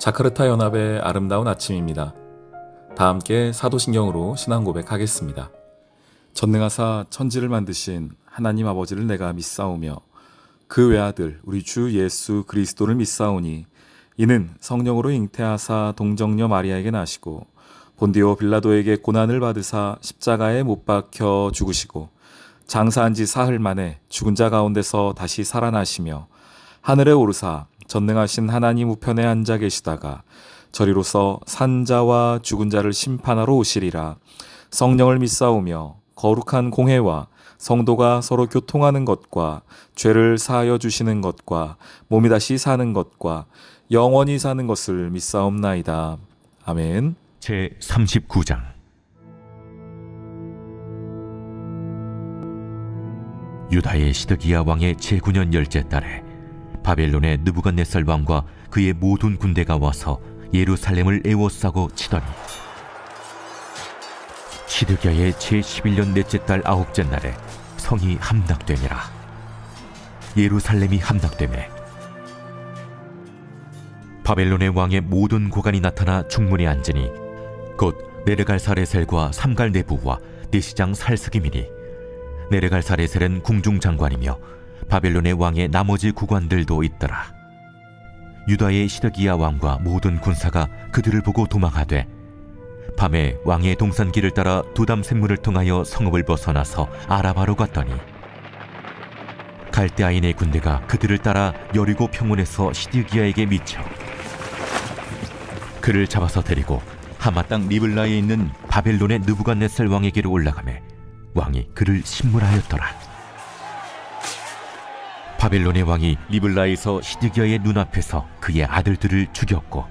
자카르타 연합의 아름다운 아침입니다. 다 함께 사도신경으로 신앙 고백하겠습니다. 전능하사 천지를 만드신 하나님 아버지를 내가 믿사오며 그 외아들 우리 주 예수 그리스도를 믿사오니 이는 성령으로 잉태하사 동정녀 마리아에게 나시고 본디오 빌라도에게 고난을 받으사 십자가에 못 박혀 죽으시고 장사한 지 사흘 만에 죽은 자 가운데서 다시 살아나시며 하늘에 오르사 전능하신 하나님 우편에 앉아 계시다가 저리로서 산자와 죽은 자를 심판하러 오시리라. 성령을 믿사오며 거룩한 공회와 성도가 서로 교통하는 것과 죄를 사하여 주시는 것과 몸이 다시 사는 것과 영원히 사는 것을 믿사옵나이다. 아멘. 제 39장. 유다의 시드기야 왕의 제9년 열째 달에 바벨론의 느부갓네살 왕과 그의 모든 군대가 와서 예루살렘을 에워싸고 치더니 시드기야의 제11년 넷째 달 아홉째 날에 성이 함락되니라. 예루살렘이 함락되매 바벨론의 왕의 모든 고관이 나타나 중문에 앉으니 곧 네르갈사레셀과 삼갈네부와 내시장 살스기민이 네르갈사레셀은 궁중장관이며 바벨론의 왕의 나머지 구관들도 있더라. 유다의 시드기야 왕과 모든 군사가 그들을 보고 도망하되 밤에 왕의 동산길을 따라 두담 샘물을 통하여 성읍을 벗어나서 아라바로 갔더니 갈대아인의 군대가 그들을 따라 여리고 평원에서 시드기야에게 미쳐 그를 잡아서 데리고 하마 땅 리블라에 있는 바벨론의 느부갓네살 왕에게로 올라가매 왕이 그를 신문하였더라. 바벨론의 왕이 리블라에서 시드기야의 눈앞에서 그의 아들들을 죽였고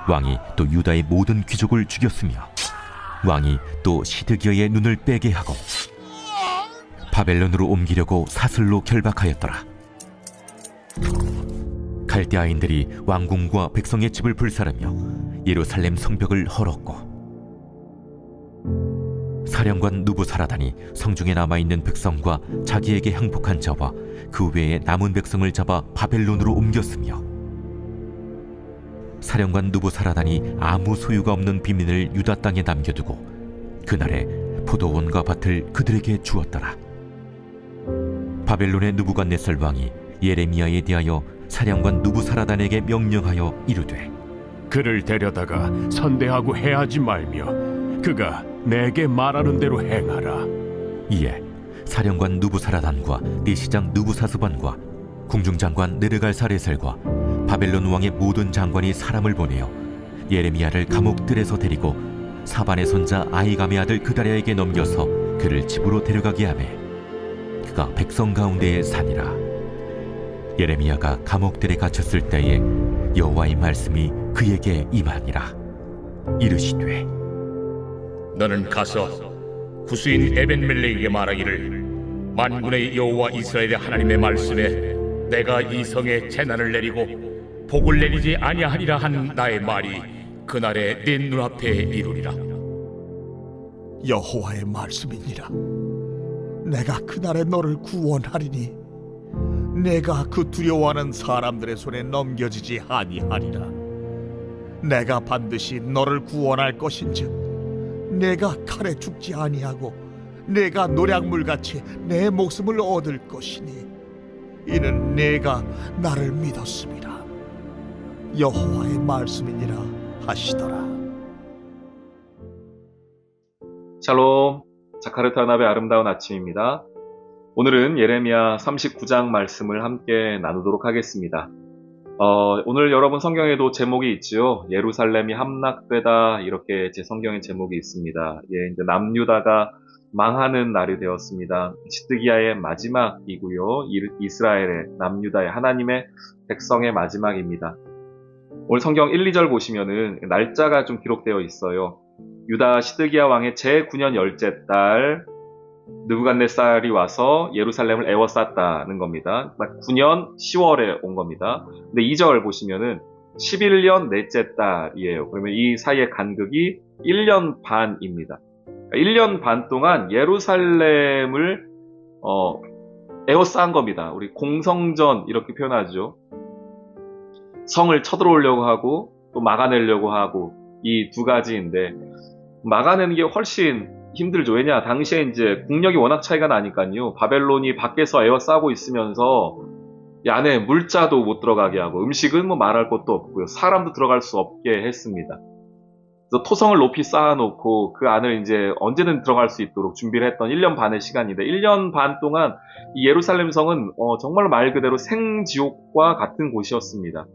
왕이 또 유다의 모든 귀족을 죽였으며 왕이 또 시드기야의 눈을 빼게 하고 바벨론으로 옮기려고 사슬로 결박하였더라. 갈대아인들이 왕궁과 백성의 집을 불사르며 예루살렘 성벽을 헐었고 사령관 누부사라단이 성중에 남아있는 백성과 자기에게 항복한 자와 그 외에 남은 백성을 잡아 바벨론으로 옮겼으며 사령관 누부사라단이 아무 소유가 없는 빈민을 유다 땅에 남겨두고 그날에 포도원과 밭을 그들에게 주었더라. 바벨론의 느부갓네살 왕이 예레미야에 대하여 사령관 누부사라단에게 명령하여 이르되 그를 데려다가 선대하고 해하지 말며 그가 내게 말하는 대로 행하라. 이에 사령관 누부사라단과 내시장 느부사스반과 궁중장관 느르갈사레셀과 바벨론 왕의 모든 장관이 사람을 보내어 예레미야를 감옥들에서 데리고 사반의 손자 아이감의 아들 그다랴에게 넘겨서 그를 집으로 데려가게 하매 그가 백성 가운데에 사니라. 예레미야가 감옥들에 갇혔을 때에 여호와의 말씀이 그에게 임하니라. 이르시되 너는 가서 구스인 에벤멜렉에게 말하기를 만군의 여호와 이스라엘의 하나님의 말씀에 내가 이 성에 재난을 내리고 복을 내리지 아니하리라 한 나의 말이 그날에 네 눈앞에 이루리라. 여호와의 말씀이니라. 내가 그날에 너를 구원하리니 내가 그 두려워하는 사람들의 손에 넘겨지지 아니하리라. 내가 반드시 너를 구원할 것인즉 내가 칼에 죽지 아니하고 내가 노략물같이 내 목숨을 얻을 것이니 이는 내가 나를 믿었습니다. 여호와의 말씀이니라 하시더라. 샬롬, 자카르타 연합의 아름다운 아침입니다. 오늘은 예레미야 39장 말씀을 함께 나누도록 하겠습니다. 오늘 여러분 성경에도 제목이 있지요. 예루살렘이 함락되다, 이렇게 제 성경에 제목이 있습니다. 이제 남유다가 망하는 날이 되었습니다. 시드기야의 마지막이고요. 이스라엘의 남유다의 하나님의 백성의 마지막입니다. 오늘 성경 1, 2절 보시면은 날짜가 좀 기록되어 있어요. 유다 시드기야 왕의 제9년 열째 달 느부갓네살이 와서 예루살렘을 에워쌌다는 겁니다. 9년 10월에 온 겁니다. 근데 2절 보시면은 11년 넷째 달이에요. 그러면 이 사이의 간극이 1년 반입니다. 1년 반 동안 예루살렘을 에워싼 겁니다. 우리 공성전 이렇게 표현하죠. 성을 쳐들어오려고 하고 또 막아내려고 하고 이 두 가지인데 막아내는 게 훨씬 힘들죠. 왜냐 당시에 이제 국력이 워낙 차이가 나니까요. 바벨론이 밖에서 에워싸고 있으면서 이 안에 물자도 못 들어가게 하고 음식은 뭐 말할 것도 없고요. 사람도 들어갈 수 없게 했습니다. 그래서 토성을 높이 쌓아놓고 그 안을 이제 언제든 들어갈 수 있도록 준비를 했던 1년 반의 시간인데 1년 반 동안 이 예루살렘 성은 정말 말 그대로 생지옥과 같은 곳이었습니다.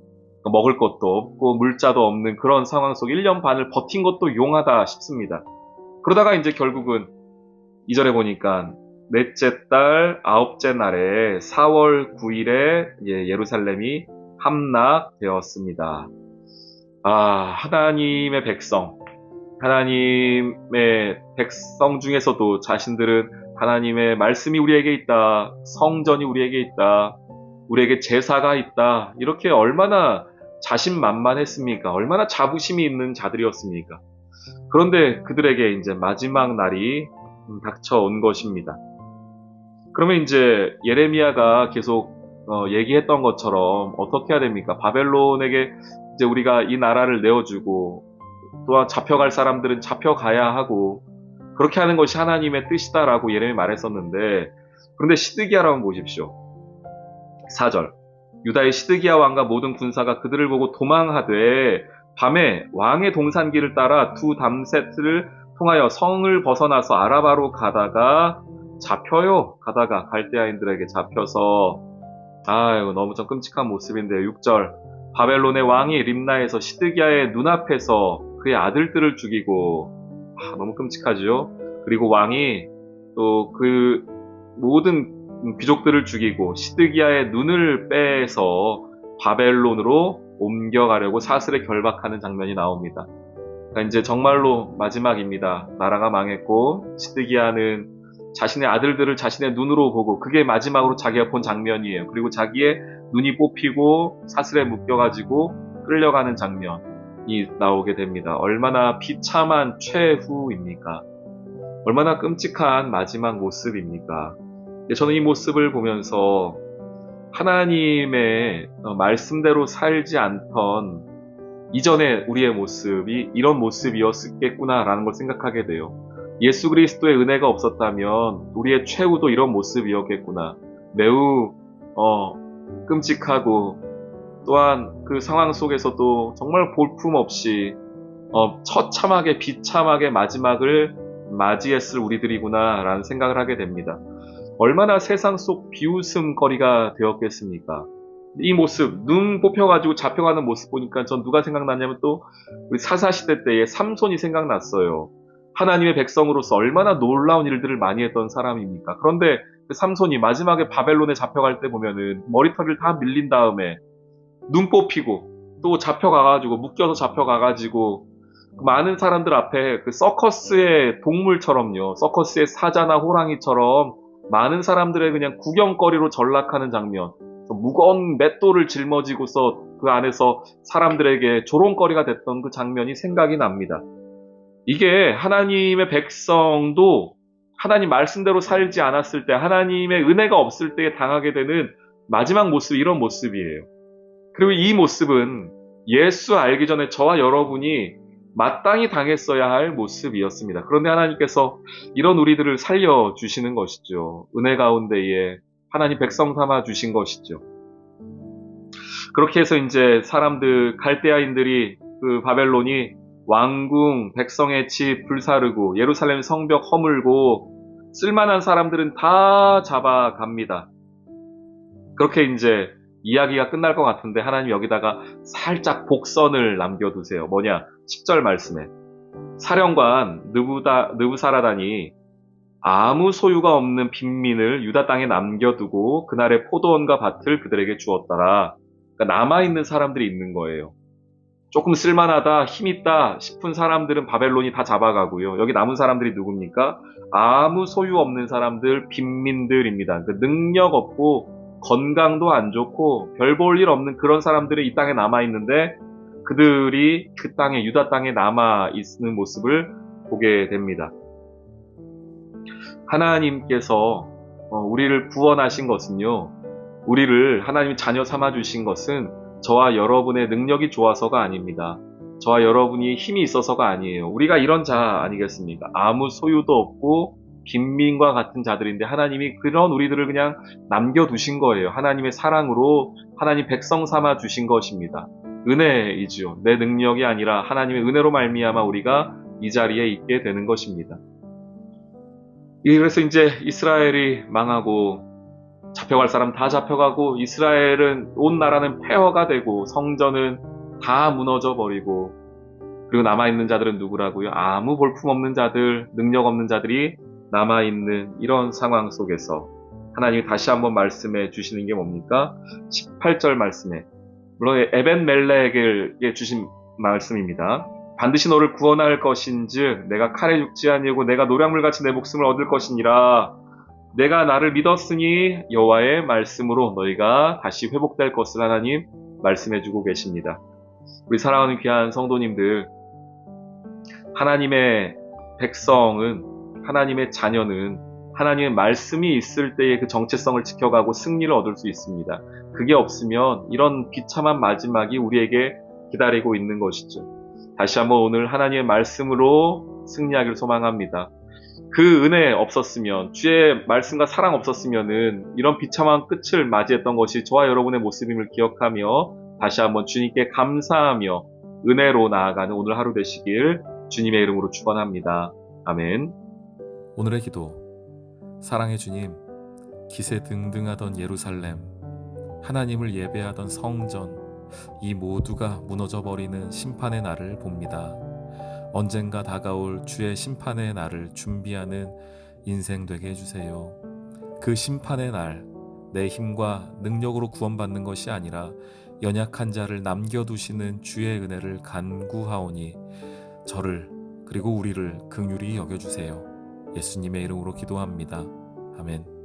그러니까 먹을 것도 없고 물자도 없는 그런 상황 속 1년 반을 버틴 것도 용하다 싶습니다. 그러다가 이제 결국은 2절에 보니까 넷째 달 아홉째 날에 4월 9일에 예루살렘이 함락되었습니다. 하나님의 백성, 하나님의 백성 중에서도 자신들은 하나님의 말씀이 우리에게 있다, 성전이 우리에게 있다, 우리에게 제사가 있다, 이렇게 얼마나 자신만만했습니까? 얼마나 자부심이 있는 자들이었습니까? 그런데 그들에게 이제 마지막 날이 닥쳐온 것입니다. 그러면 이제 예레미야가 계속 얘기했던 것처럼 어떻게 해야 됩니까? 바벨론에게 이제 우리가 이 나라를 내어주고 또한 잡혀갈 사람들은 잡혀가야 하고 그렇게 하는 것이 하나님의 뜻이다라고 예레미야 말했었는데 그런데 시드기야를 한번 보십시오. 4절 유다의 시드기야 왕과 모든 군사가 그들을 보고 도망하되 밤에 왕의 동산길을 따라 두 담셋을 통하여 성을 벗어나서 아라바로 가다가 가다가 갈대아인들에게 잡혀서 이거 너무 좀 끔찍한 모습인데요. 6절 바벨론의 왕이 림나에서 시드기야의 눈앞에서 그의 아들들을 죽이고 너무 끔찍하죠. 그리고 왕이 또 그 모든 귀족들을 죽이고 시드기야의 눈을 빼서 바벨론으로 옮겨가려고 사슬에 결박하는 장면이 나옵니다. 그러니까 이제 정말로 마지막입니다. 나라가 망했고 시드기야는 자신의 아들들을 자신의 눈으로 보고 그게 마지막으로 자기가 본 장면이에요. 그리고 자기의 눈이 뽑히고 사슬에 묶여가지고 끌려가는 장면이 나오게 됩니다. 얼마나 비참한 최후입니까? 얼마나 끔찍한 마지막 모습입니까? 저는 이 모습을 보면서 하나님의 말씀대로 살지 않던 이전에 우리의 모습이 이런 모습이었겠구나라는 걸 생각하게 돼요. 예수 그리스도의 은혜가 없었다면 우리의 최후도 이런 모습이었겠구나. 매우 끔찍하고 또한 그 상황 속에서도 정말 볼품없이 처참하게 비참하게 마지막을 맞이했을 우리들이구나 라는 생각을 하게 됩니다. 얼마나 세상 속 비웃음거리가 되었겠습니까? 이 모습, 눈 뽑혀가지고 잡혀가는 모습 보니까 전 누가 생각났냐면 또 우리 사사시대 때의 삼손이 생각났어요. 하나님의 백성으로서 얼마나 놀라운 일들을 많이 했던 사람입니까? 그런데 그 삼손이 마지막에 바벨론에 잡혀갈 때 보면은 머리털을 다 밀린 다음에 눈 뽑히고 또 잡혀가가지고 묶여서 잡혀가가지고 많은 사람들 앞에 그 서커스의 동물처럼요. 서커스의 사자나 호랑이처럼 많은 사람들의 그냥 구경거리로 전락하는 장면. 무거운 맷돌을 짊어지고서 그 안에서 사람들에게 조롱거리가 됐던 그 장면이 생각이 납니다. 이게 하나님의 백성도 하나님 말씀대로 살지 않았을 때 하나님의 은혜가 없을 때 당하게 되는 마지막 모습이 이런 모습이에요. 그리고 이 모습은 예수 알기 전에 저와 여러분이 마땅히 당했어야 할 모습이었습니다. 그런데 하나님께서 이런 우리들을 살려주시는 것이죠. 은혜 가운데에 하나님 백성 삼아 주신 것이죠. 그렇게 해서 이제 사람들 갈대아인들이 그 바벨론이 왕궁, 백성의 집 불사르고 예루살렘 성벽 허물고 쓸만한 사람들은 다 잡아갑니다. 그렇게 이제 이야기가 끝날 것 같은데 하나님 여기다가 살짝 복선을 남겨두세요. 뭐냐? 10절 말씀에 사령관 느부사라단이 아무 소유가 없는 빈민을 유다 땅에 남겨두고 그날의 포도원과 밭을 그들에게 주었더라. 그러니까 남아있는 사람들이 있는 거예요. 조금 쓸만하다, 힘있다 싶은 사람들은 바벨론이 다 잡아가고요. 여기 남은 사람들이 누굽니까? 아무 소유 없는 사람들, 빈민들입니다. 그러니까 능력 없고 건강도 안 좋고 별 볼 일 없는 그런 사람들이 이 땅에 남아있는데 그들이 그 땅에 유다 땅에 남아있는 모습을 보게 됩니다. 하나님께서 우리를 구원하신 것은요. 우리를 하나님이 자녀 삼아주신 것은 저와 여러분의 능력이 좋아서가 아닙니다. 저와 여러분이 힘이 있어서가 아니에요. 우리가 이런 자 아니겠습니까? 아무 소유도 없고 빈민과 같은 자들인데 하나님이 그런 우리들을 그냥 남겨두신 거예요. 하나님의 사랑으로 하나님 백성 삼아 주신 것입니다. 은혜이지요. 내 능력이 아니라 하나님의 은혜로 말미암아 우리가 이 자리에 있게 되는 것입니다. 그래서 이제 이스라엘이 망하고 잡혀갈 사람 다 잡혀가고 이스라엘은 온 나라는 폐허가 되고 성전은 다 무너져 버리고 그리고 남아있는 자들은 누구라고요? 아무 볼품없는 자들, 능력 없는 자들이 남아있는 이런 상황 속에서 하나님이 다시 한번 말씀해 주시는 게 뭡니까? 18절 말씀에 물론 에벤멜렉에게 주신 말씀입니다. 반드시 너를 구원할 것인즉 내가 칼에 죽지 아니하고 내가 노량물같이 내 목숨을 얻을 것이니라. 내가 나를 믿었으니 여호와의 말씀으로 너희가 다시 회복될 것을 하나님 말씀해주고 계십니다. 우리 사랑하는 귀한 성도님들, 하나님의 백성은, 하나님의 자녀는 하나님의 말씀이 있을 때의 그 정체성을 지켜가고 승리를 얻을 수 있습니다. 그게 없으면 이런 비참한 마지막이 우리에게 기다리고 있는 것이죠. 다시 한번 오늘 하나님의 말씀으로 승리하기를 소망합니다. 그 은혜 없었으면, 주의 말씀과 사랑 없었으면은 이런 비참한 끝을 맞이했던 것이 저와 여러분의 모습임을 기억하며 다시 한번 주님께 감사하며 은혜로 나아가는 오늘 하루 되시길 주님의 이름으로 축원합니다. 아멘. 오늘의 기도. 사랑의 주님, 기세등등하던 예루살렘, 하나님을 예배하던 성전, 이 모두가 무너져버리는 심판의 날을 봅니다. 언젠가 다가올 주의 심판의 날을 준비하는 인생 되게 해주세요. 그 심판의 날, 내 힘과 능력으로 구원받는 것이 아니라 연약한 자를 남겨두시는 주의 은혜를 간구하오니 저를 그리고 우리를 긍휼히 여겨주세요. 예수님의 이름으로 기도합니다. 아멘.